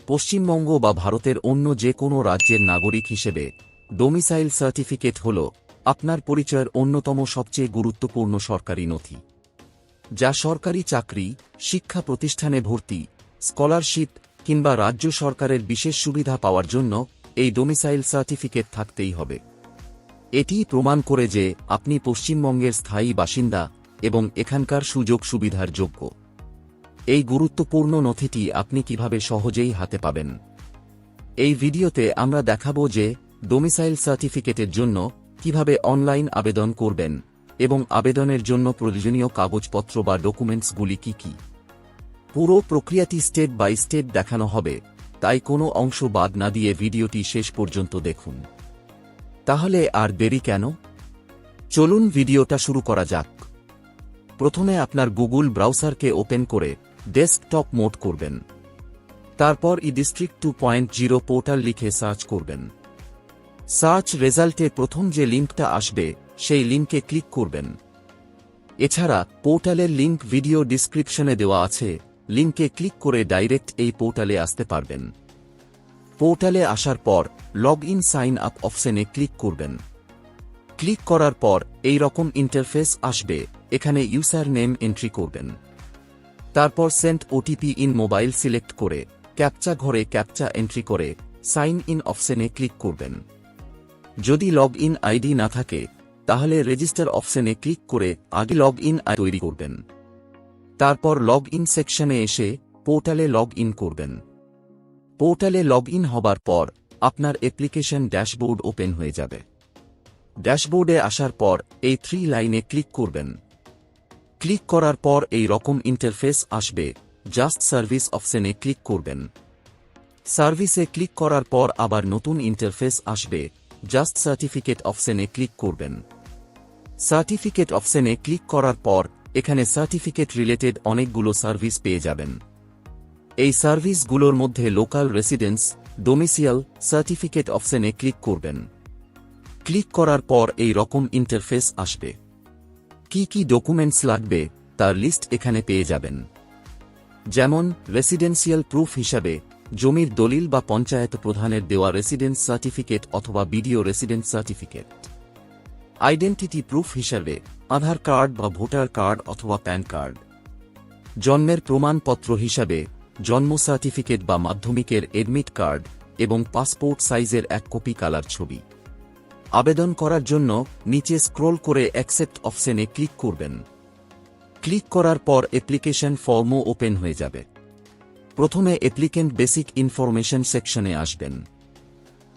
পশ্চিমবঙ্গ বা ভারতের অন্য যে কোনো রাজ্যের নাগরিক হিসেবে ডোমিসাইল সার্টিফিকেট হল আপনার পরিচয়ের অন্যতম সবচেয়ে গুরুত্বপূর্ণ সরকারি নথি, যা সরকারি চাকরি, শিক্ষা প্রতিষ্ঠানে ভর্তি, স্কলারশিপ কিংবা রাজ্য সরকারের বিশেষ সুবিধা পাওয়ার জন্য এই ডোমিসাইল সার্টিফিকেট থাকতেই হবে। এটি প্রমাণ করে যে আপনি পশ্চিমবঙ্গের স্থায়ী বাসিন্দা এবং এখানকার সুযোগ সুবিধার যোগ্য। এই গুরুত্বপূর্ণ নথিটি আপনি কিভাবে সহজেই হাতে পাবেন। এই ভিডিওতে আমরা দেখাবো যে ডোমিসাইল সার্টিফিকেটের জন্য কিভাবে অনলাইন আবেদন করবেন এবং আবেদনের জন্য প্রয়োজনীয় কাগজপত্র বা ডকুমেন্টসগুলি কি কি। পুরো প্রক্রিয়াটি স্টেপ বাই স্টেপ দেখানো হবে, তাই কোনো অংশ বাদ না দিয়ে ভিডিওটি শেষ পর্যন্ত দেখুন। তাহলে আর দেরি কেন, চলুন ভিডিওটা শুরু করা যাক। প্রথমে আপনার গুগল ব্রাউজারকে ওপেন করে ডেস্কটপ মোড করবেন। তারপর ইডিস্ট্রিক্ট 2.0 পোর্টাল লিখে সার্চ করবেন। সার্চ রেজাল্টে প্রথম যে লিঙ্কটা আসবে সেই লিঙ্কে ক্লিক করবেন। এছাড়া পোর্টালের লিঙ্ক ভিডিও ডিসক্রিপশনে দেওয়া আছে, লিঙ্কে ক্লিক করে ডাইরেক্ট এই পোর্টালে আসতে পারবেন। পোর্টালে আসার পর লগ ইন সাইন আপ অপশনে ক্লিক করবেন। ক্লিক করার পর এই রকম ইন্টারফেস আসবে, এখানে ইউজার নেম এন্ট্রি করবেন। তারপর send OTP in mobile select করে ক্যাপচা ঘরে ক্যাপচা এন্ট্রি করে সাইন ইন অপশনে ক্লিক করবেন। যদি লগ ইন আইডি না থাকে তাহলে রেজিস্টার অপশনে ক্লিক করে আগে লগ ইন তৈরি করবেন। তারপর লগ ইন সেকশনে এসে পোর্টালে লগ ইন করবেন। পোর্টালে লগ ইন হবার পর আপনার অ্যাপ্লিকেশন ড্যাশবোর্ড ওপেন হয়ে যাবে। ড্যাশবোর্ডে আসার পর এই 3 লাইনে ক্লিক করবেন। ক্লিক করার পর এই রকম ইন্টারফেস আসবে, জাস্ট সার্ভিস অপশনে ক্লিক করবেন। সার্ভিসে ক্লিক করার পর আবার নতুন ইন্টারফেস আসবে, জাস্ট সার্টিফিকেট অপশনে ক্লিক করবেন। সার্টিফিকেট অপশনে ক্লিক করার পর এখানে সার্টিফিকেট রিলেটেড অনেকগুলো সার্ভিস পেয়ে যাবেন। এই সার্ভিসগুলোর মধ্যে লোকাল রেসিডেন্স ডোমিসাইল সার্টিফিকেট অপশনে ক্লিক করবেন। ক্লিক করার পর এই রকম ইন্টারফেস আসবে। কি কি ডকুমেন্টস লাগবে তার লিস্ট এখানে পেয়ে যাবেন। যেমন রেসিডেন্সিয়াল প্রুফ হিসাবে জমির দলিল বা পঞ্চায়েত প্রধানের দেওয়া রেসিডেন্স সার্টিফিকেট অথবা BDO residence certificate. Identity proof হিসাবে আধার কার্ড বা ভোটার কার্ড অথবা প্যান কার্ড। জন্মের প্রমাণপত্র হিসাবে জন্ম সার্টিফিকেট বা মাধ্যমিকের এডমিট কার্ড এবং পাসপোর্ট সাইজের 1 কপি কালার ছবি। আবেদন করার জন্য নিচে স্ক্রোল করে অ্যাকসেপ্ট অপশনে ক্লিক করবেন। ক্লিক করার পর অ্যাপ্লিকেশন ফর্মও ওপেন হয়ে যাবে। প্রথমে অ্যাপ্লিকেন্ট বেসিক ইনফরমেশন সেকশনে আসবেন।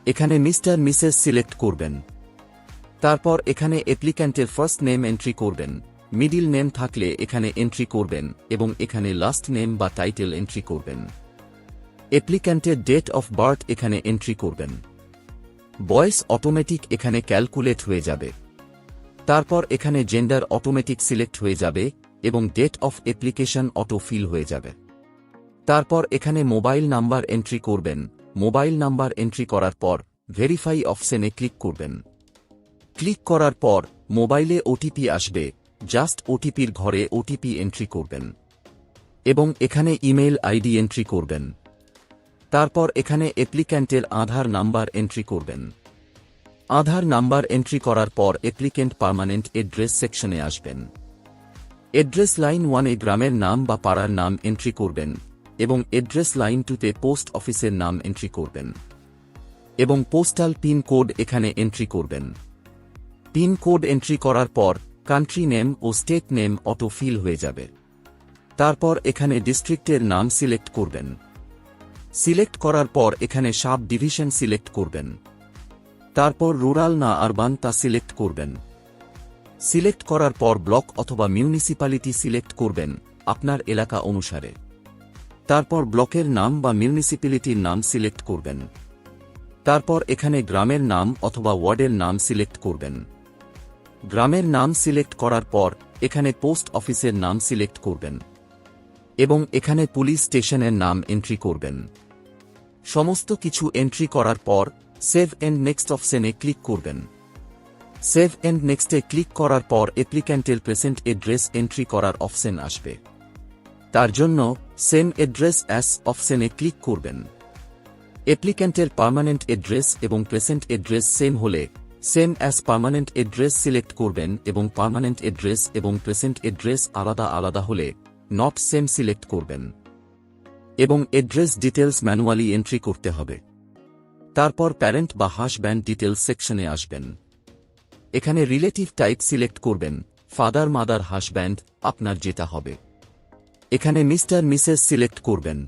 এখানে মিস্টার মিসেস সিলেক্ট করবেন। তারপর এখানে অ্যাপ্লিক্যান্টের ফার্স্ট নেম এন্ট্রি করবেন, মিডিল নেম থাকলে এখানে এন্ট্রি করবেন এবং এখানে লাস্ট নেম বা টাইটেল এন্ট্রি করবেন। অ্যাপ্লিক্যান্টের ডেট অফ বার্থ এখানে এন্ট্রি করবেন। বয়স অটোমেটিক এখানে ক্যালকুলেট হয়ে যাবে। তারপর এখানে জেন্ডার অটোমেটিক সিলেক্ট হয়ে যাবে এবং date of application auto fill হয়ে যাবে। তারপর এখানে মোবাইল নাম্বার এন্ট্রি করবেন। মোবাইল নাম্বার এন্ট্রি করার পর ভেরিফাই অপশনে ক্লিক করবেন। ক্লিক করার পর মোবাইলে ওটিপি আসবে, জাস্ট ওটিপির ঘরে ওটিপি এন্ট্রি করবেন এবং এখানে ইমেল আইডি এন্ট্রি করবেন। তারপর এখানে অ্যাপ্লিক্যান্টের আধার নাম্বার এন্ট্রি করবেন। আধার নাম্বার এন্ট্রি করার পর অ্যাপ্লিক্যান্ট পার্মানেন্ট অ্যাড্রেস সেকশনে আসবেন। অ্যাড্রেস লাইন 1-এ গ্রামের নাম বা পাড়ার নাম এন্ট্রি করবেন এবং অ্যাড্রেস লাইন 2-তে পোস্ট অফিসের নাম এন্ট্রি করবেন এবং পোস্টাল পিন কোড এখানে এন্ট্রি করবেন। পিন কোড এন্ট্রি করার পর কান্ট্রি নেম ও স্টেট নেম অটো ফিল হয়ে যাবে। তারপর এখানে ডিস্ট্রিক্টের নাম সিলেক্ট করবেন। সিলেক্ট করার পর এখানে সাব ডিভিশন সিলেক্ট করবেন। তারপর রুরাল না আরবান তা সিলেক্ট করবেন। সিলেক্ট করার পর ব্লক অথবা মিউনিসিপ্যালিটি সিলেক্ট করবেন আপনার এলাকা অনুসারে। তারপর ব্লকের নাম বা মিউনিসিপ্যালিটির নাম সিলেক্ট করবেন। তারপর এখানে গ্রামের নাম অথবা ওয়ার্ডের নাম সিলেক্ট করবেন। গ্রামের নাম সিলেক্ট করার পর এখানে পোস্ট অফিসের নাম সিলেক্ট করবেন এবং এখানে পুলিশ স্টেশনের নাম এন্ট্রি করবেন। সমস্ত কিছু এন্ট্রি করার পর সেভ এন্ড নেক্সট অপশনে ক্লিক করবেন। সেভ এন্ড নেক্সটে ক্লিক করার পর অ্যাপ্লিক্যান্টের প্রেজেন্ট অ্যাড্রেস এন্ট্রি করার অপশন আসবে। তার জন্য সেম অ্যাড্রেস অ্যাস অপশনে ক্লিক করবেন। অ্যাপ্লিক্যান্টের পার্মানেন্ট অ্যাড্রেস এবং প্রেজেন্ট অ্যাড্রেস সেম হলে same as permanent address select করবেন এবং পার্মানেন্ট অ্যাড্রেস এবং প্রেজেন্ট অ্যাড্রেস আলাদা আলাদা হলে নট সেম সিলেক্ট করবেন এবং অ্যাড্রেস ডিটেলস ম্যানুয়ালি এন্ট্রি করতে হবে। তারপর প্যারেন্ট বা হাজব্যান্ড ডিটেলস সেকশনে আসবেন। এখানে রিলেটিভ টাইপ সিলেক্ট করবেন, ফাদার মাদার হাজব্যান্ড আপনার যেটা হবে। এখানে মিস্টার মিসেস সিলেক্ট করবেন।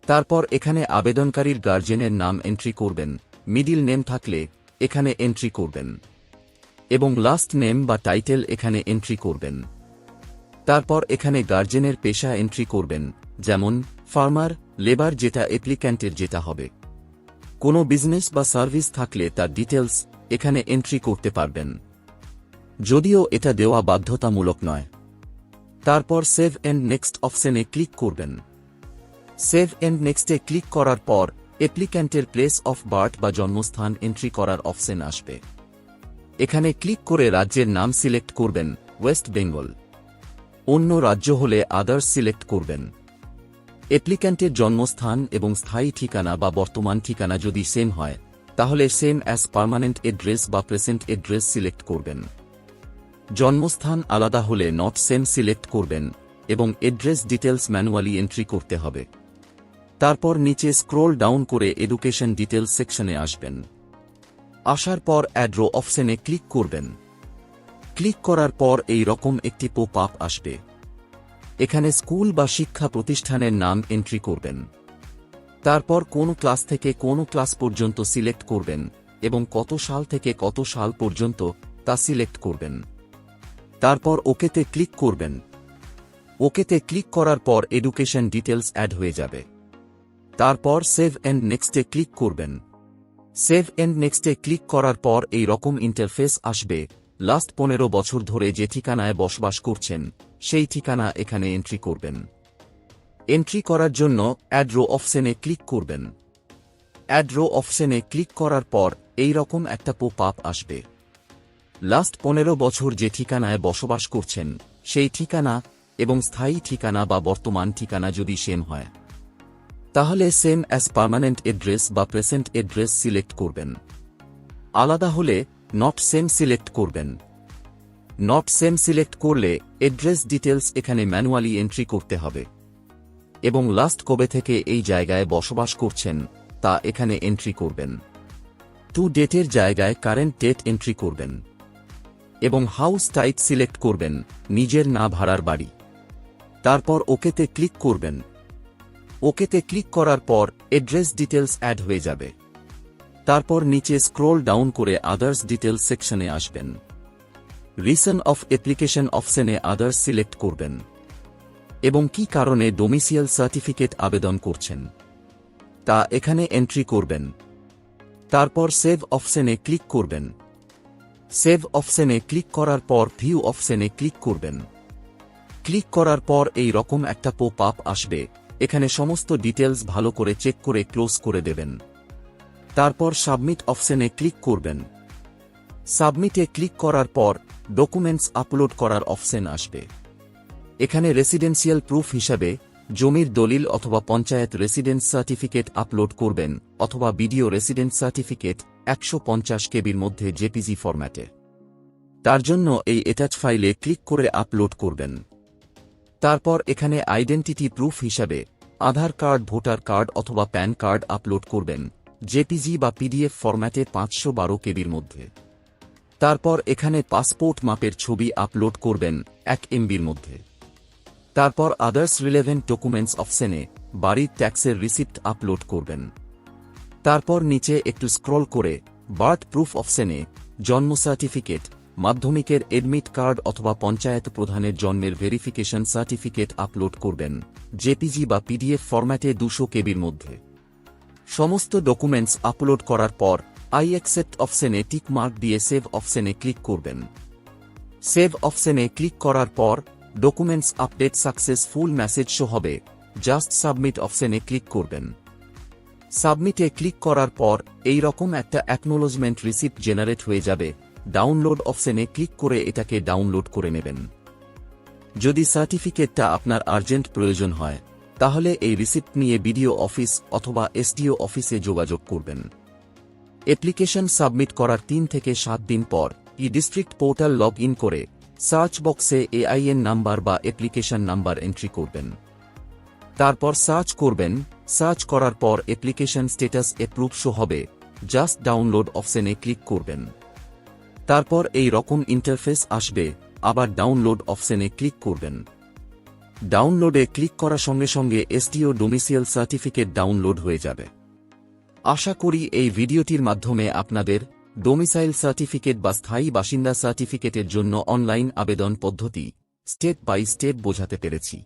তারপর এখানে আবেদনকারীর গার্জেনের নাম এন্ট্রি করবেন, মিডিল নেম থাকলে এখানে এন্ট্রি করবেন এবং লাস্ট নেম বা টাইটেল এখানে এন্ট্রি করবেন। তারপর এখানে গার্জেনের পেশা এন্ট্রি করবেন, যেমন ফার্মার, লেবার যেটা অ্যাপ্লিক্যান্টের যেটা হবে। কোনো বিজনেস বা সার্ভিস থাকলে তার ডিটেলস এখানে এন্ট্রি করতে পারবেন, যদিও এটা দেওয়া বাধ্যতামূলক নয়। তারপর সেভ এন্ড নেক্সট অপশনে ক্লিক করবেন। সেভ এন্ড নেক্সটে ক্লিক করার পর অ্যাপ্লিক্যান্টের প্লেস অফ বার্থ বা জন্মস্থান এন্ট্রি করার অপশন আসবে। এখানে ক্লিক করে রাজ্যের নাম সিলেক্ট করবেন, ওয়েস্ট বেঙ্গল। অন্য রাজ্য হলে আদার্স সিলেক্ট করবেন। অ্যাপ্লিক্যান্টের জন্মস্থান এবং স্থায়ী ঠিকানা বা বর্তমান ঠিকানা যদি সেম হয় তাহলে সেম অ্যাজ পার্মানেন্ট অ্যাড্রেস বা প্রেজেন্ট অ্যাড্রেস সিলেক্ট করবেন। জন্মস্থান আলাদা হলে নট সেম সিলেক্ট করবেন এবং অ্যাড্রেস ডিটেলস ম্যানুয়ালি এন্ট্রি করতে হবে। তারপর নিচে স্ক্রোল ডাউন করে এডুকেশন ডিটেলস সেকশনে আসবেন। আসার পর অ্যাড্রো অপশনে ক্লিক করবেন। ক্লিক করার পর এই রকম একটি পপ আপ আসবে। এখানে স্কুল বা শিক্ষা প্রতিষ্ঠানের নাম এন্ট্রি করবেন। তারপর কোন ক্লাস থেকে কোন ক্লাস পর্যন্ত সিলেক্ট করবেন এবং কত সাল থেকে কত সাল পর্যন্ত তা সিলেক্ট করবেন। তারপর ওকেতে ক্লিক করবেন। ওকেতে ক্লিক করার পর এডুকেশন ডিটেলস অ্যাড হয়ে যাবে। তারপর সেভ এন্ড নেক্সটে ক্লিক করবেন। সেভ এন্ড নেক্সটে ক্লিক করার পর এই রকম ইন্টারফেস আসবে। লাস্ট 15 বছর ধরে যে ঠিকানায় বসবাস করছেন সেই ঠিকানা এখানে এন্ট্রি করবেন। এন্ট্রি করার জন্য অ্যাড্রো অপশনে ক্লিক করবেন। অ্যাড্রো অপশনে ক্লিক করার পর এই রকম একটা পপ আপ আসবে। লাস্ট 15 বছর যে ঠিকানায় বসবাস করছেন সেই ঠিকানা এবং স্থায়ী ঠিকানা বা বর্তমান ঠিকানা যদি সেম হয় তাহলে সেম অ্যাজ পার্মানেন্ট অ্যাড্রেস বা প্রেজেন্ট অ্যাড্রেস সিলেক্ট করবেন। আলাদা হলে নট সেম সিলেক্ট করবেন। নট সেম সিলেক্ট করলে অ্যাড্রেস ডিটেলস এখানে ম্যানুয়ালি এন্ট্রি করতে হবে এবং লাস্ট কবে থেকে এই জায়গায় বসবাস করছেন তা এখানে এন্ট্রি করবেন। টু ডেটের জায়গায় কারেন্ট ডেট এন্ট্রি করবেন এবং হাউস টাইপ সিলেক্ট করবেন, নিজের না ভাড়ার বাড়ি। তারপর ওকেতে ক্লিক করবেন। ওকেতে ক্লিক করার পর অ্যাড্রেস ডিটেলস অ্যাড হয়ে যাবে। তারপর নিচে স্ক্রোল ডাউন করে আদার্স ডিটেলস সেকশনে আসবেন। রিজন অফ অ্যাপ্লিকেশন অপশনে আদার্স সিলেক্ট করবেন এবং কি কারণে ডোমিসাইল সার্টিফিকেট আবেদন করছেন তা এখানে এন্ট্রি করবেন। তারপর সেভ অপশনে ক্লিক করবেন। সেভ অপশনে ক্লিক করার পর ভিউ অপশনে ক্লিক করবেন। ক্লিক করার পর এই রকম একটা পপ আপ আসবে। এখানে সমস্ত ডিটেলস ভালো করে চেক করে ক্লোজ করে দেবেন। তারপর সাবমিট অপশনে ক্লিক করবেন। সাবমিটে ক্লিক করার পর ডকুমেন্টস আপলোড করার অপশন আসবে। এখানে রেসিডেন্সিয়াল প্রুফ হিসাবে জমির দলিল অথবা পঞ্চায়েত রেসিডেন্স সার্টিফিকেট আপলোড করবেন অথবা বিডিও রেসিডেন্স সার্টিফিকেট 150 কেবির মধ্যে জেপিজি ফরম্যাটে। তার জন্য এই অ্যাটাচ ফাইলে ক্লিক করে আপলোড করবেন। তারপর এখানে আইডেন্টিটি প্রুফ হিসাবে আধার কার্ড, ভোটার কার্ড অথবা প্যান কার্ড আপলোড করবেন জেপিজি বা পিডিএফ ফরম্যাটে 512 কেবির মধ্যে। তারপর এখানে পাসপোর্ট মাপের ছবি আপলোড করবেন 1 এমবির মধ্যে। তারপর আদার্স রিলেভেন্ট ডকুমেন্টস অপশনে বাড়ির ট্যাক্সের রিসিপ্ট আপলোড করবেন। তারপর নিচে একটু স্ক্রল করে বার্থ প্রুফ অপশনে জন্ম সার্টিফিকেট, মাধ্যমিকের এডমিট কার্ড অথবা পঞ্চায়েত প্রধানের জন্মের ভেরিফিকেশন সার্টিফিকেট আপলোড করবেন জেপিজি বা পিডিএফ ফরম্যাটে 200 কেবির মধ্যে। সমস্ত ডকুমেন্টস আপলোড করার পর আই অ্যাকসেপ্ট অপশনে টিক মার্ক দিয়ে সেভ অপশনে ক্লিক করবেন। সেভ অপশনে ক্লিক করার পর documents update successful message show হবে। জাস্ট সাবমিট অপশনে ক্লিক করবেন। সাবমিটে ক্লিক করার পর এই রকম একটা অ্যাকনোলজমেন্ট রিসিপ্ট জেনারেট হয়ে যাবে। ডাউনলোড অপশনে ক্লিক করে এটাকে ডাউনলোড করে নেবেন। যদি সার্টিফিকেটটা আপনার আর্জেন্ট প্রয়োজন হয় তাহলে এই রিসিপ্ট নিয়ে বিডিও অফিস অথবা এসডিও অফিসে যোগাযোগ করবেন। অ্যাপ্লিকেশন সাবমিট করার 3 থেকে 7 দিন পর ডিস্ট্রিক্ট পোর্টাল লগ ইন করে সার্চ বক্সে এআইএন নাম্বার বা অ্যাপ্লিকেশন নাম্বার এন্ট্রি করবেন। তারপর সার্চ করবেন। সার্চ করার পর অ্যাপ্লিকেশন স্ট্যাটাস অ্যাপ্রুভ শো হবে, জাস্ট ডাউনলোড অপশনে ক্লিক করবেন। তারপর এই রকম ইন্টারফেস আসবে, আবার ডাউনলোড অপশনে ক্লিক করবেন। ডাউনলোডে ক্লিক করার সঙ্গে সঙ্গে এসডিও ডোমিসাইল সার্টিফিকেট ডাউনলোড হয়ে যাবে। আশা করি এই ভিডিওটির মাধ্যমে আপনাদের ডোমিসাইল সার্টিফিকেট বা স্থায়ী বাসিন্দা সার্টিফিকেটের জন্য অনলাইন আবেদন পদ্ধতি স্টেপ বাই স্টেপ বোঝাতে পেরেছি।